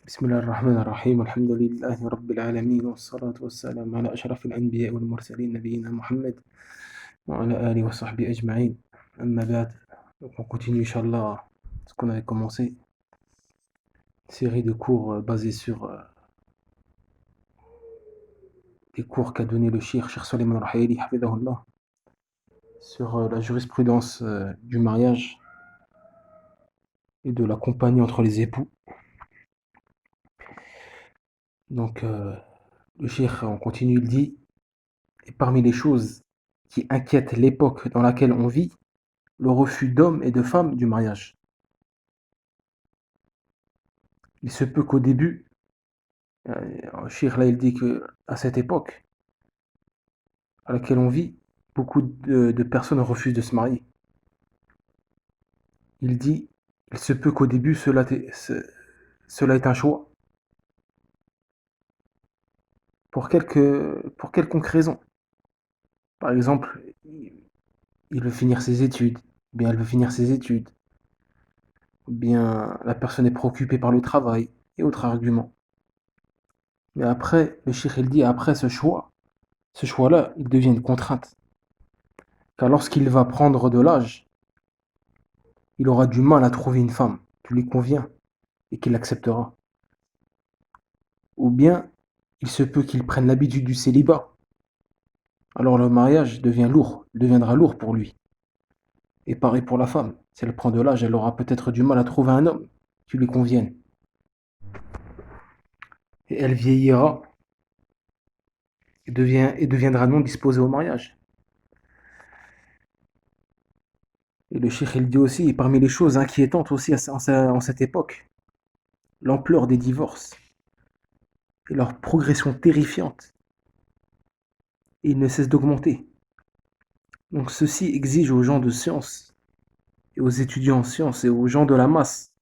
بسم الله الرحمن الرحيم الحمد لله رب العالمين والصلاة والسلام على أشرف الأنبياء والمرسلين نبينا محمد وعلى آله وصحبه أجمعين. أما بعد, donc on continue Inch'Allah ce qu'on avait commencé, une série de cours basés sur des cours qu'a donné le Cheikh Suleiman Al-Ruhaili hafidhahullah, sur la jurisprudence du mariage et de la compagnie entre les époux. Donc le Cheikh, on continue, il dit: et parmi les choses qui inquiètent l'époque dans laquelle on vit, le refus d'hommes et de femmes du mariage. Il se peut qu'au début, Cheikh là il dit qu'à cette époque à laquelle on vit, beaucoup de personnes refusent de se marier. Il dit: il se peut qu'au début cela est un choix, pour quelconque raison. Par exemple, il veut finir ses études, ou bien elle veut finir ses études, ou bien la personne est préoccupée par le travail, et autres arguments. Mais après, le cheikh il dit, après ce choix-là, il devient une contrainte. Car lorsqu'il va prendre de l'âge, il aura du mal à trouver une femme qui lui convient et qui l'acceptera. Ou bien, il se peut qu'il prenne l'habitude du célibat. Alors le mariage deviendra lourd pour lui. Et pareil pour la femme. Si elle prend de l'âge, elle aura peut-être du mal à trouver un homme qui lui convienne. Et elle vieillira et deviendra non disposée au mariage. Et le cheikh il dit aussi, parmi les choses inquiétantes aussi en cette époque, l'ampleur des divorces et leur progression terrifiante. Et ils ne cessent d'augmenter. Donc ceci exige aux gens de science, et aux étudiants en sciences, et aux gens de la masse,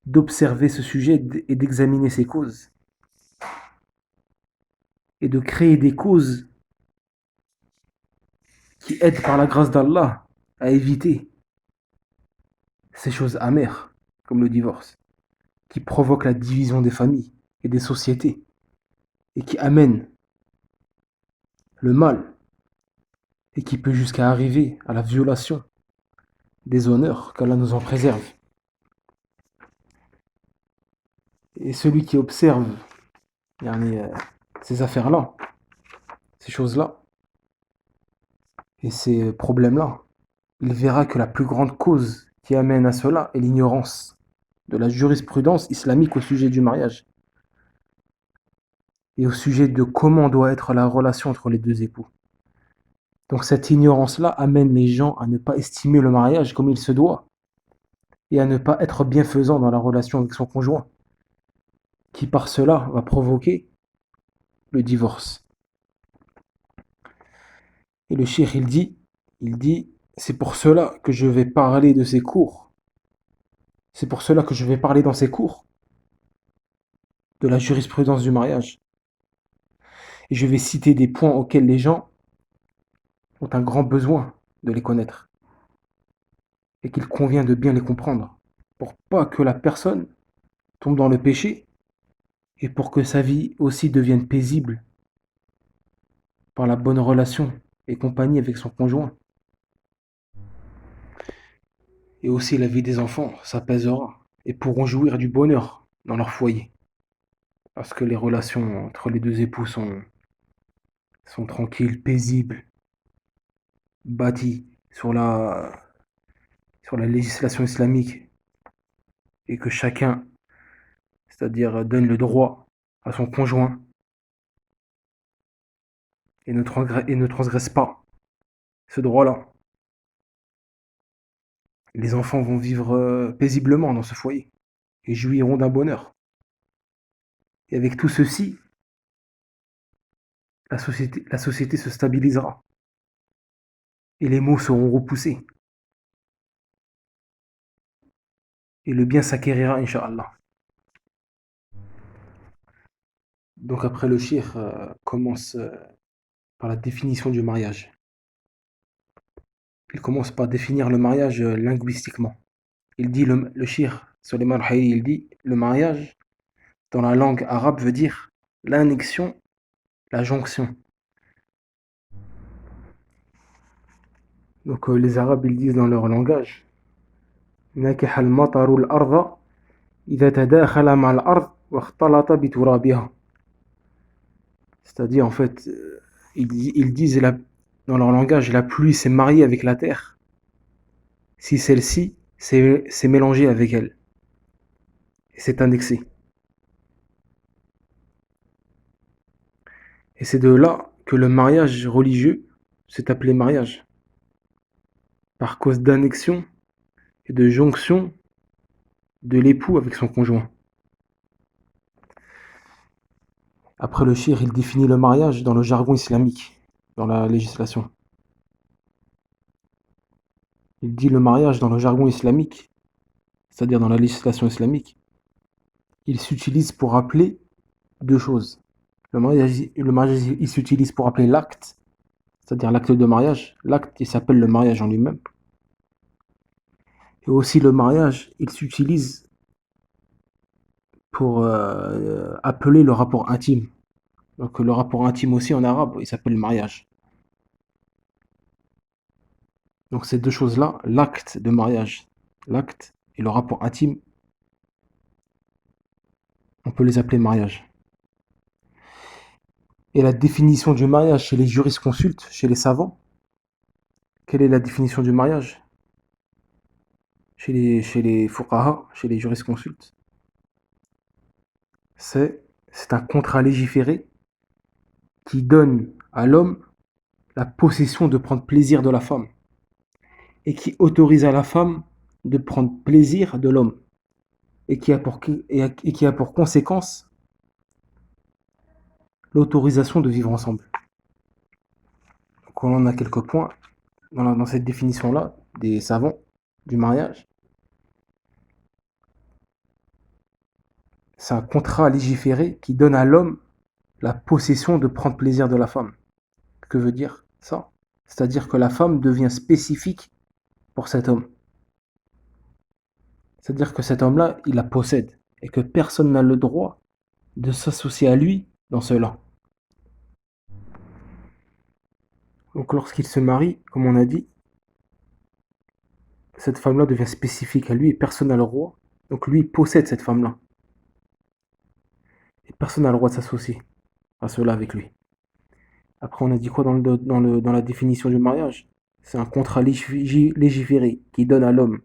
d'observer ce sujet et d'examiner ses causes. Et de créer des causes qui aident par la grâce d'Allah à éviter ces choses amères, comme le divorce, qui provoquent la division des familles et des sociétés, et qui amènent le mal, et qui peut jusqu'à arriver à la violation des honneurs, qu'Allah nous en préserve. Et celui qui observe ces affaires-là, ces choses-là, et ces problèmes-là, il verra que la plus grande cause qui amène à cela est l'ignorance de la jurisprudence islamique au sujet du mariage et au sujet de comment doit être la relation entre les deux époux. Donc cette ignorance-là amène les gens à ne pas estimer le mariage comme il se doit et à ne pas être bienfaisant dans la relation avec son conjoint, qui par cela va provoquer le divorce. Et le cheikh il dit, c'est pour cela que je vais parler de ces cours. C'est pour cela que je vais parler dans ces cours de la jurisprudence du mariage. Et je vais citer des points auxquels les gens ont un grand besoin de les connaître et qu'il convient de bien les comprendre pour pas que la personne tombe dans le péché et pour que sa vie aussi devienne paisible par la bonne relation et compagnie avec son conjoint. Et aussi la vie des enfants s'apaisera et pourront jouir du bonheur dans leur foyer. Parce que les relations entre les deux époux sont tranquilles, paisibles, bâties sur la législation islamique et que chacun, c'est-à-dire donne le droit à son conjoint et ne transgresse pas ce droit-là. Les enfants vont vivre paisiblement dans ce foyer et jouiront d'un bonheur. Et avec tout ceci, la société se stabilisera et les maux seront repoussés et le bien s'acquérira, Inch'Allah. Donc après le cheikh commence par la définition du mariage. Il commence par définir le mariage linguistiquement. Il dit, le cheikh Suleiman Al-Ruhaili, il dit, le mariage dans la langue arabe veut dire l'annexion, la jonction. Donc les Arabes ils disent dans leur langage نكح المطر الأرض إذا تداخل مع الأرض واختلط بترابها. C'est-à-dire en fait ils disent dans leur langage la pluie s'est mariée avec la terre si celle-ci s'est mélangée avec elle et s'est annexée. Et c'est de là que le mariage religieux s'est appelé mariage, par cause d'annexion et de jonction de l'époux avec son conjoint. Après le shir, il définit le mariage dans le jargon islamique, dans la législation. Il dit le mariage dans le jargon islamique, c'est-à-dire dans la législation islamique, il s'utilise pour appeler deux choses. Le mariage il s'utilise pour appeler l'acte, c'est-à-dire l'acte de mariage. L'acte, il s'appelle le mariage en lui-même. Et aussi le mariage, il s'utilise pour appeler le rapport intime. Donc le rapport intime aussi en arabe, il s'appelle le mariage. Donc ces deux choses-là, l'acte de mariage, l'acte et le rapport intime, on peut les appeler mariage. Et la définition du mariage chez les jurisconsultes, chez les savants, quelle est la définition du mariage chez les fuqaha, chez les jurisconsultes? C'est un contrat légiféré qui donne à l'homme la possession de prendre plaisir de la femme et qui autorise à la femme de prendre plaisir de l'homme et qui a pour conséquence l'autorisation de vivre ensemble. Donc on en a quelques points dans cette définition-là des savants du mariage. C'est un contrat légiféré qui donne à l'homme la possession de prendre plaisir de la femme. Que veut dire ça? C'est-à-dire que la femme devient spécifique pour cet homme. C'est-à-dire que cet homme-là, il la possède et que personne n'a le droit de s'associer à lui dans cela. Donc lorsqu'il se marie, comme on a dit, cette femme-là devient spécifique à lui et personne n'a le droit. Donc lui il possède cette femme-là. Et personne n'a le droit de s'associer à cela avec lui. Après on a dit quoi dans la définition du mariage? C'est un contrat légiféré qui donne à l'homme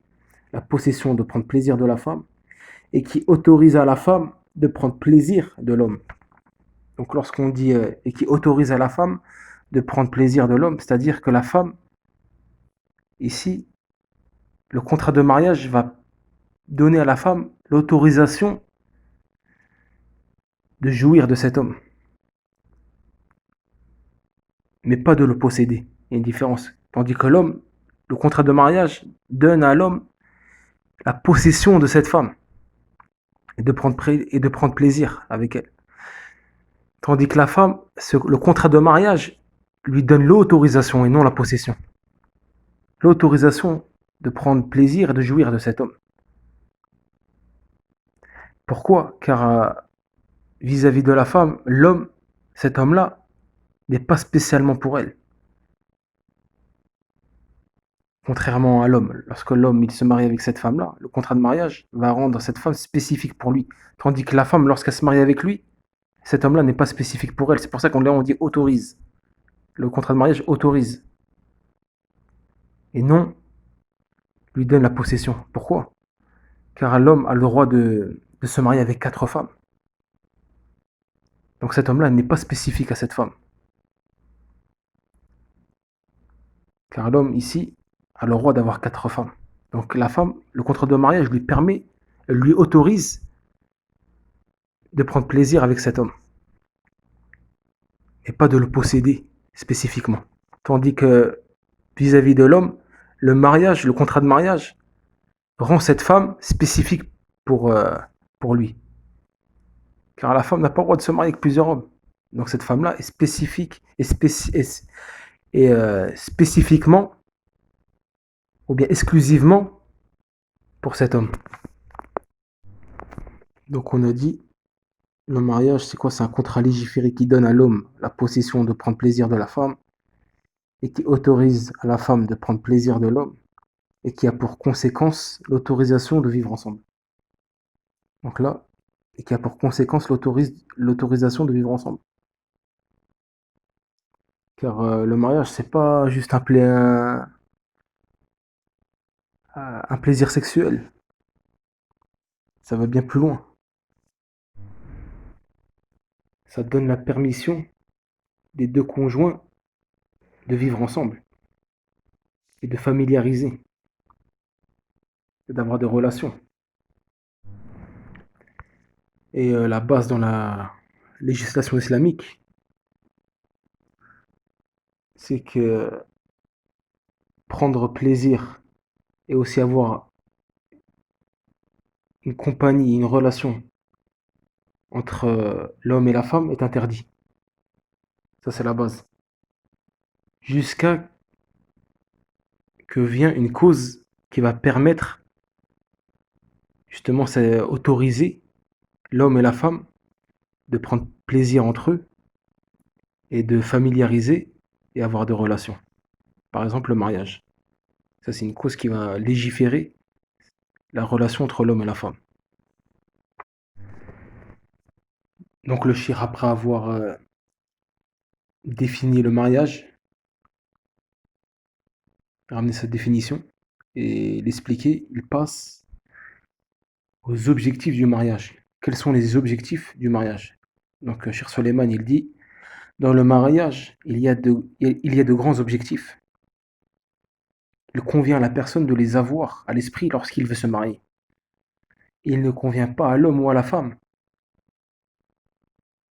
la possession de prendre plaisir de la femme et qui autorise à la femme de prendre plaisir de l'homme. Donc lorsqu'on dit et qui autorise à la femme de prendre plaisir de l'homme, c'est-à-dire que la femme, ici, le contrat de mariage va donner à la femme l'autorisation de jouir de cet homme, mais pas de le posséder. Il y a une différence. Tandis que l'homme, le contrat de mariage donne à l'homme la possession de cette femme et de prendre plaisir avec elle. Tandis que la femme, le contrat de mariage lui donne l'autorisation et non la possession. L'autorisation de prendre plaisir et de jouir de cet homme. Pourquoi? Car vis-à-vis de la femme, l'homme, cet homme-là, n'est pas spécialement pour elle. Contrairement à l'homme, lorsque l'homme il se marie avec cette femme-là, le contrat de mariage va rendre cette femme spécifique pour lui. Tandis que la femme, lorsqu'elle se marie avec lui, cet homme-là n'est pas spécifique pour elle. C'est pour ça qu'on dit autorise. Le contrat de mariage autorise. Et non lui donne la possession. Pourquoi? Car l'homme a le droit de se marier avec 4 femmes. Donc cet homme-là n'est pas spécifique à cette femme. Car l'homme ici a le droit d'avoir 4 femmes. Donc la femme, le contrat de mariage lui autorise de prendre plaisir avec cet homme. Et pas de le posséder spécifiquement. Tandis que vis-à-vis de l'homme, le contrat de mariage, rend cette femme spécifique pour lui. Car la femme n'a pas le droit de se marier avec plusieurs hommes. Donc cette femme-là est spécifique et spécifiquement ou bien exclusivement pour cet homme. Donc on a dit Le mariage, c'est quoi? C'est un contrat légiféré qui donne à l'homme la possession de prendre plaisir de la femme et qui autorise à la femme de prendre plaisir de l'homme et qui a pour conséquence l'autorisation de vivre ensemble. Donc là, et qui a pour conséquence l'autorisation de vivre ensemble. Car le mariage, c'est pas juste un plaisir sexuel, ça va bien plus loin. Ça donne la permission des deux conjoints de vivre ensemble et de familiariser et d'avoir des relations. Et la base dans la législation islamique, c'est que prendre plaisir et aussi avoir une compagnie, une relation entre l'homme et la femme est interdit. Ça, c'est la base. Jusqu'à que vient une cause qui va permettre, justement, c'est autoriser l'homme et la femme de prendre plaisir entre eux et de familiariser et avoir de relations. Par exemple, le mariage. Ça, c'est une cause qui va légiférer la relation entre l'homme et la femme. Donc le shir, après avoir défini le mariage, ramener sa définition et l'expliquer, il passe aux objectifs du mariage. Quels sont les objectifs du mariage? Donc Shir Soleiman, il dit, dans le mariage, il y a de grands objectifs. Il convient à la personne de les avoir à l'esprit lorsqu'il veut se marier. Il ne convient pas à l'homme ou à la femme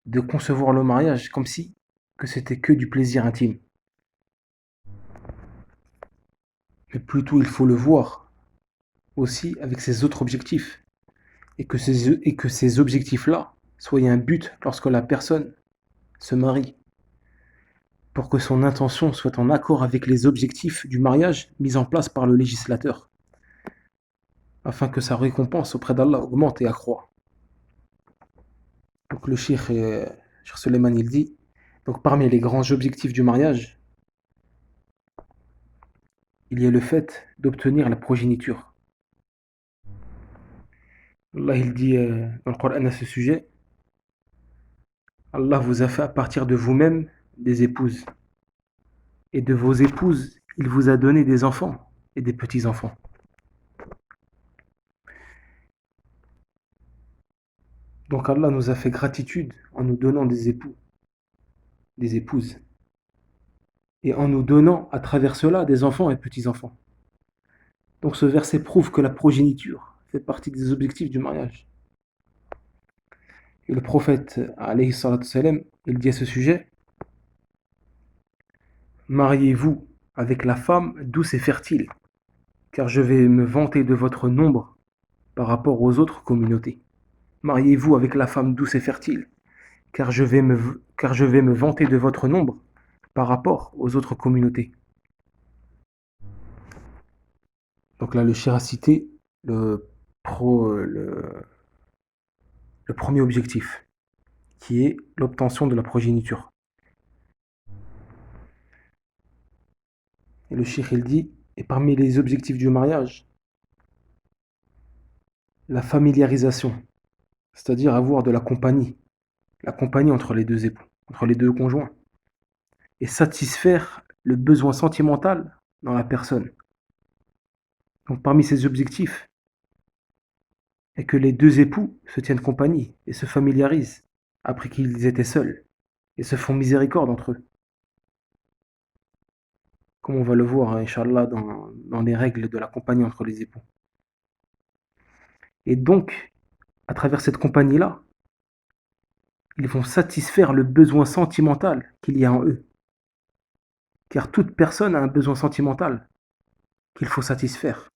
de concevoir le mariage comme si que c'était que du plaisir intime. Mais plutôt il faut le voir aussi avec ses autres objectifs. Et que ces objectifs-là soient un but lorsque la personne se marie, pour que son intention soit en accord avec les objectifs du mariage mis en place par le législateur, afin que sa récompense auprès d'Allah augmente et accroît. Donc le Cheikh Suleiman il dit, donc parmi les grands objectifs du mariage, il y a le fait d'obtenir la progéniture. Allah il dit dans le Coran à ce sujet, Allah vous a fait à partir de vous-même des épouses. Et de vos épouses, il vous a donné des enfants et des petits-enfants. Donc Allah nous a fait gratitude en nous donnant des époux, des épouses, et en nous donnant à travers cela des enfants et petits-enfants. Donc ce verset prouve que la progéniture fait partie des objectifs du mariage. Et le prophète, alayhi salatu salam, il dit à ce sujet, mariez-vous avec la femme douce et fertile, car je vais me vanter de votre nombre par rapport aux autres communautés. Mariez-vous avec la femme douce et fertile, car car je vais me vanter de votre nombre par rapport aux autres communautés. Donc là, le shir a cité le, pro, le premier objectif, qui est l'obtention de la progéniture. Et le shir, il dit, et parmi les objectifs du mariage, la familiarisation, c'est-à-dire avoir de la compagnie entre les deux époux, entre les deux conjoints, et satisfaire le besoin sentimental dans la personne. Donc parmi ces objectifs est que les deux époux se tiennent compagnie et se familiarisent après qu'ils étaient seuls et se font miséricorde entre eux. Comme on va le voir, Inch'Allah, dans les règles de la compagnie entre les époux. Et donc, à travers cette compagnie-là, ils vont satisfaire le besoin sentimental qu'il y a en eux. Car toute personne a un besoin sentimental qu'il faut satisfaire.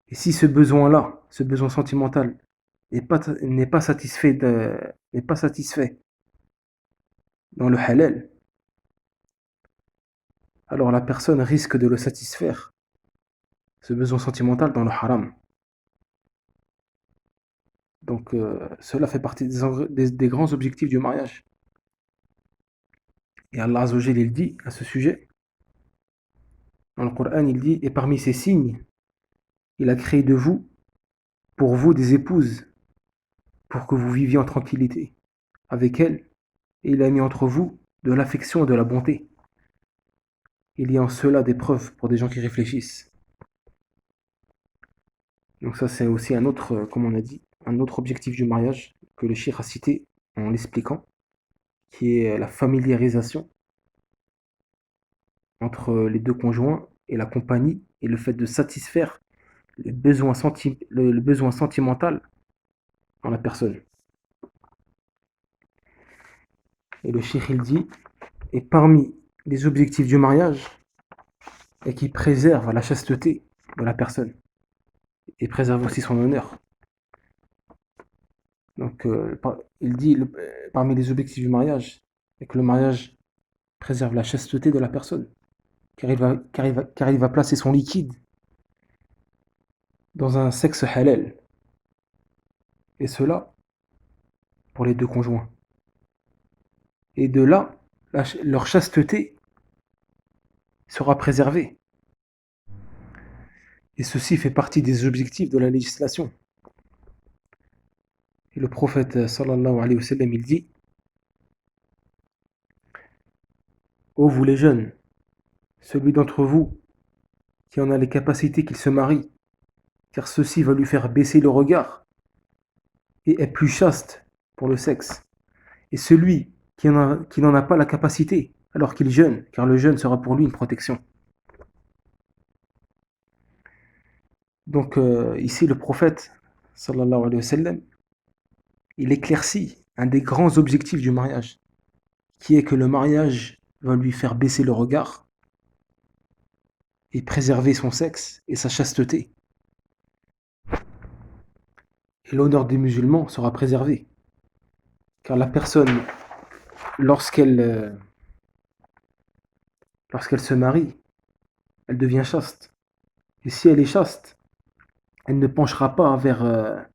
Et si ce besoin-là, ce besoin sentimental, n'est pas satisfait dans le halal, alors la personne risque de le satisfaire, ce besoin sentimental, dans le haram. Donc cela fait partie des grands objectifs du mariage. Et Allah Azza wa Jalla, il dit à ce sujet, dans le Coran, il dit, et parmi ces signes, il a créé de vous, pour vous, des épouses, pour que vous viviez en tranquillité avec elles, et il a mis entre vous de l'affection et de la bonté. Il y a en cela des preuves pour des gens qui réfléchissent. Donc ça, c'est aussi un autre, comme on a dit, un autre objectif du mariage que le cheikh a cité en l'expliquant, qui est la familiarisation entre les deux conjoints et la compagnie et le fait de satisfaire le besoin sentimental en la personne. Et le cheikh il dit, et parmi les objectifs du mariage, est qu'il préserve la chasteté de la personne et préserve aussi son honneur. Donc il dit, parmi les objectifs du mariage, est que le mariage préserve la chasteté de la personne, car il va placer son liquide dans un sexe halal, et cela pour les deux conjoints. Et de là, leur chasteté sera préservée. Et ceci fait partie des objectifs de la législation. Et le prophète sallallahu alayhi wa sallam, il dit, ô vous les jeunes, celui d'entre vous qui en a les capacités qu'il se marie, car ceci va lui faire baisser le regard et est plus chaste pour le sexe. Et celui qui n'en a pas la capacité, alors qu'il jeûne, car le jeûne sera pour lui une protection. Donc ici le prophète sallallahu alayhi wa sallam, il éclaircit un des grands objectifs du mariage, qui est que le mariage va lui faire baisser le regard et préserver son sexe et sa chasteté. Et l'honneur des musulmans sera préservé, car la personne, lorsqu'elle se marie, elle devient chaste. Et si elle est chaste, elle ne penchera pas vers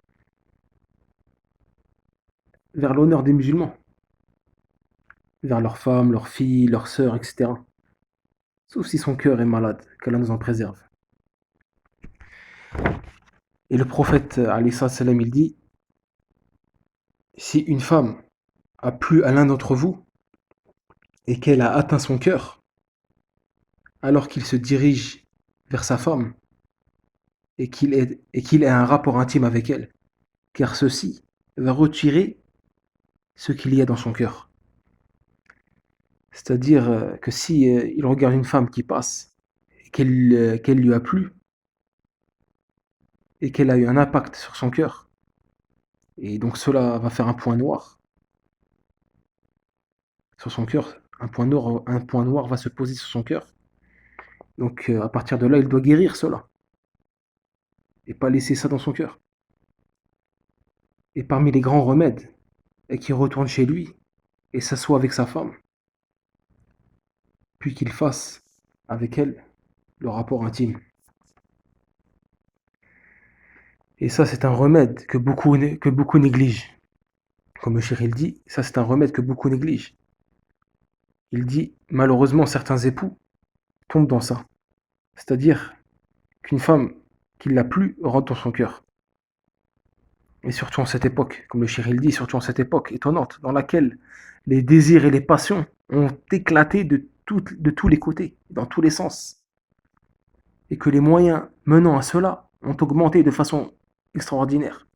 l'honneur des musulmans, vers leurs femmes, leurs filles, leurs sœurs, etc. Sauf si son cœur est malade, qu'Allah nous en préserve. Et le prophète, alayhi salam, il dit, si une femme a plu à l'un d'entre vous et qu'elle a atteint son cœur, alors qu'il se dirige vers sa femme et qu'il ait un rapport intime avec elle, car ceci va retirer ce qu'il y a dans son cœur. C'est-à-dire que si il regarde une femme qui passe et qu'elle lui a plu et qu'elle a eu un impact sur son cœur, et donc cela va faire un point noir sur son cœur, un point noir va se poser sur son cœur. Donc à partir de là, il doit guérir cela et pas laisser ça dans son cœur. Et parmi les grands remèdes est qu'il retourne chez lui et s'assoit avec sa femme, puis qu'il fasse avec elle le rapport intime. Et ça, c'est un remède que beaucoup négligent. Comme le cheikh dit, ça c'est un remède que beaucoup négligent. Il dit, malheureusement, certains époux tombent dans ça. C'est-à-dire qu'une femme qui l'a plu rentre dans son cœur. Et surtout en cette époque, comme le cheikh dit, surtout en cette époque étonnante, dans laquelle les désirs et les passions ont éclaté de tous les côtés, dans tous les sens. Et que les moyens menant à cela ont augmenté de façon extraordinaire.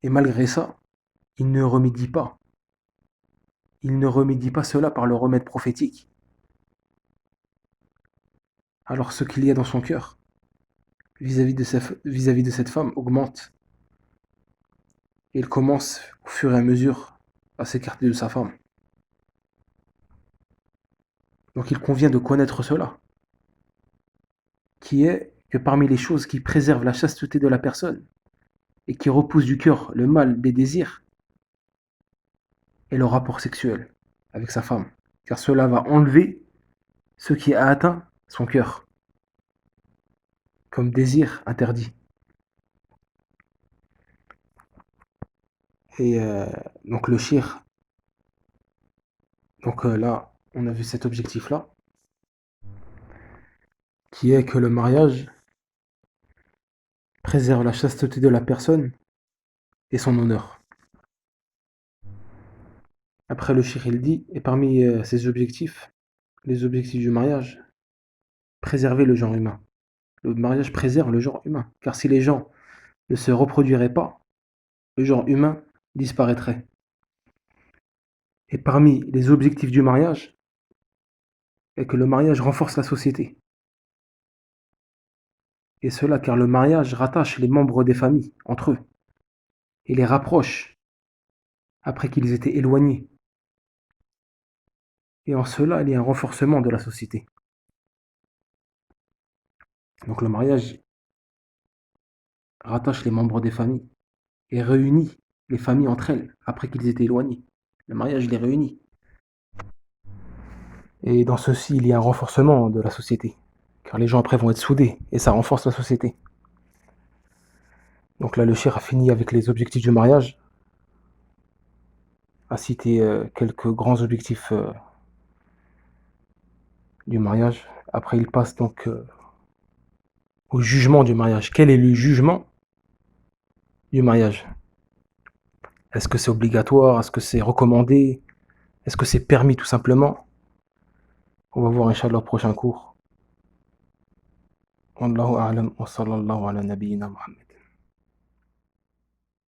Et malgré ça, il ne remédie pas. Il ne remédie pas cela par le remède prophétique. Alors ce qu'il y a dans son cœur, vis-à-vis de cette femme, augmente. Et il commence au fur et à mesure à s'écarter de sa femme. Donc il convient de connaître cela, qui est que parmi les choses qui préservent la chasteté de la personne et qui repoussent du cœur le mal des désirs est le rapport sexuel avec sa femme, car cela va enlever ce qui a atteint son cœur comme désir interdit. Et donc le shir, donc là, on a vu cet objectif-là, qui est que le mariage préserve la chasteté de la personne et son honneur. Après, le shir, il dit, et parmi ses objectifs, les objectifs du mariage, préserver le genre humain. Le mariage préserve le genre humain, car si les gens ne se reproduiraient pas, le genre humain disparaîtrait. Et parmi les objectifs du mariage, est que le mariage renforce la société. Et cela car le mariage rattache les membres des familles entre eux et les rapproche après qu'ils étaient éloignés. Et en cela, il y a un renforcement de la société. Donc le mariage rattache les membres des familles et réunit les familles entre elles après qu'ils étaient éloignés. Le mariage les réunit. Et dans ceci, il y a un renforcement de la société, car les gens après vont être soudés et ça renforce la société. Donc là, le cheikh a fini avec les objectifs du mariage, a cité quelques grands objectifs du mariage. Après, il passe donc au jugement du mariage. Quel est le jugement du mariage? Est-ce que c'est obligatoire? Est-ce que c'est recommandé? Est-ce que c'est permis tout simplement? On va voir Inch'Allah au prochain cours. Wallahu a'lam wa sallallahu ala nabiyyina Muhammad.